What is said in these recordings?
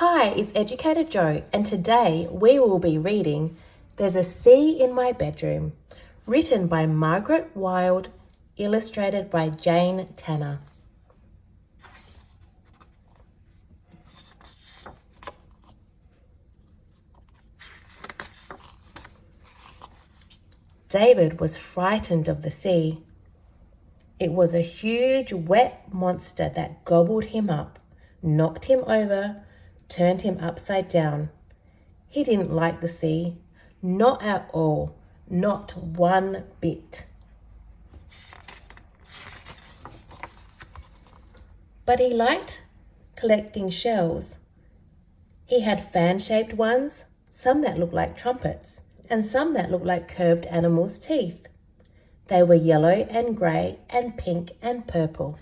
Hi, it's Educator Jo, and today we will be reading There's a Sea in My Bedroom, written by Margaret Wild, illustrated by Jane Tanner. David was frightened of the sea. It was a huge, wet monster that gobbled him up, knocked him over, turned him upside down. He didn't like the sea, not at all, not one bit. But he liked collecting shells. He had fan-shaped ones, some that looked like trumpets, and some that looked like curved animals' teeth. They were yellow and grey and pink and purple.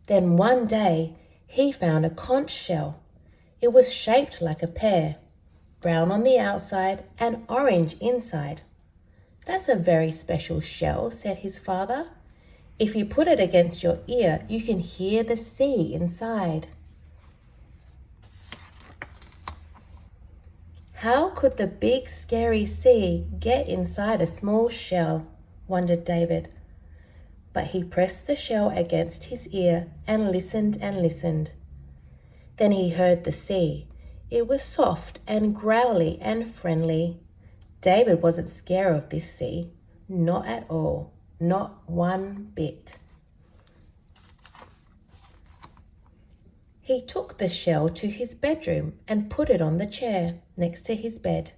Then one day he found a conch shell. It was shaped like a pear, brown on the outside and orange inside. "That's a very special shell," said his father. "If you put it against your ear, you can hear the sea inside." How could the big scary sea get inside a small shell? Wondered David. But he pressed the shell against his ear and listened and listened. Then he heard the sea. It was soft and growly and friendly. David wasn't scared of this sea, not at all, not one bit. He took the shell to his bedroom and put it on the chair next to his bed.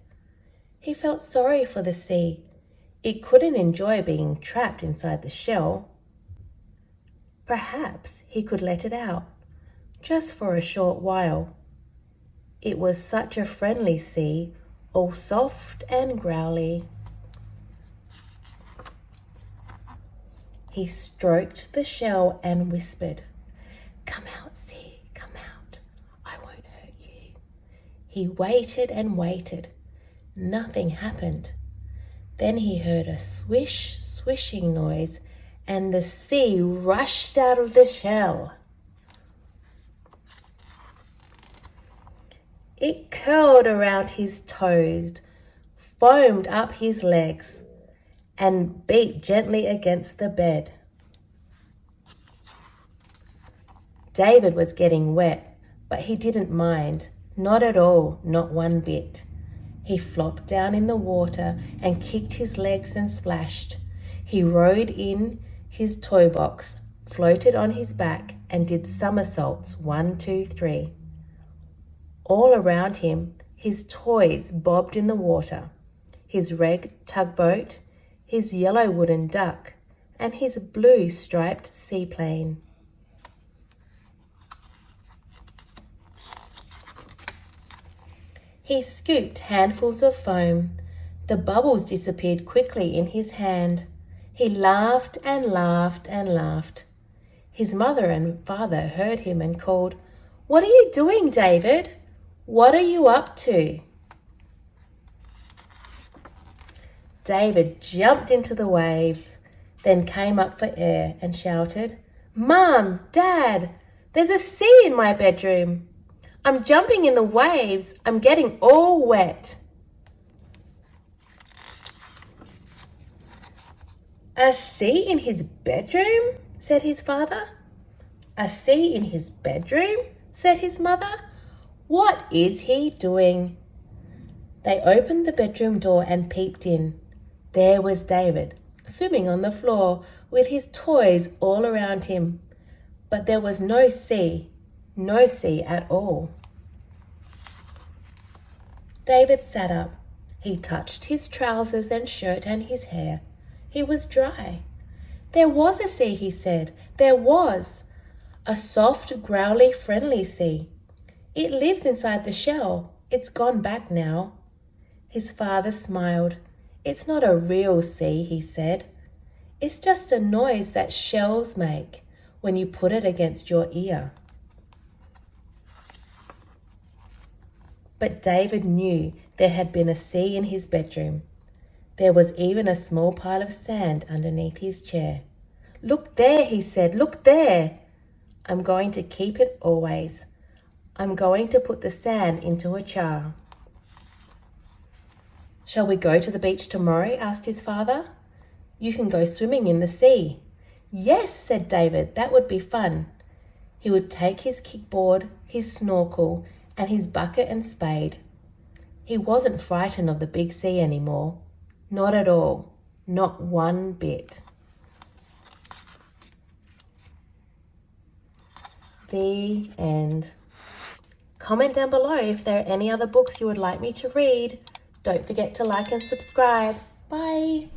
He felt sorry for the sea. It couldn't enjoy being trapped inside the shell. Perhaps he could let it out, just for a short while. It was such a friendly sea, all soft and growly. He stroked the shell and whispered, "Come out, sea, come out. I won't hurt you." He waited and waited. Nothing happened. Then he heard a swish, swishing noise, and the sea rushed out of the shell. It curled around his toes, foamed up his legs, and beat gently against the bed. David was getting wet, but he didn't mind, not at all, not one bit. He flopped down in the water and kicked his legs and splashed. He rode in his toy box, floated on his back, and did somersaults 1, 2, 3. All around him, his toys bobbed in the water, his red tugboat, his yellow wooden duck, and his blue striped seaplane. He scooped handfuls of foam. The bubbles disappeared quickly in his hand. He laughed and laughed and laughed. His mother and father heard him and called, "What are you doing, David? What are you up to?" David jumped into the waves, then came up for air and shouted, "Mom, Dad, there's a sea in my bedroom. I'm jumping in the waves. I'm getting all wet." "A sea in his bedroom?" said his father. "A sea in his bedroom?" said his mother. "What is he doing?" They opened the bedroom door and peeped in. There was David, swimming on the floor with his toys all around him. But there was no sea at all. David sat up. He touched his trousers and shirt and his hair. He was dry. "There was a sea," he said. "There was. A soft, growly, friendly sea. It lives inside the shell. It's gone back now." His father smiled. "It's not a real sea," he said. "It's just a noise that shells make when you put it against your ear." But David knew there had been a sea in his bedroom. There was even a small pile of sand underneath his chair. "Look there," he said. "Look there." I'm going to keep it always. I'm going to put the sand into a jar. Shall we go to the beach tomorrow? Asked his father. You can go swimming in the sea. Yes, said David, that would be fun. He would take his kickboard, his snorkel, and his bucket and spade. He wasn't frightened of the big sea anymore. Not at all. Not one bit. The end. Comment down below if there are any other books you would like me to read. Don't forget to like and subscribe. Bye.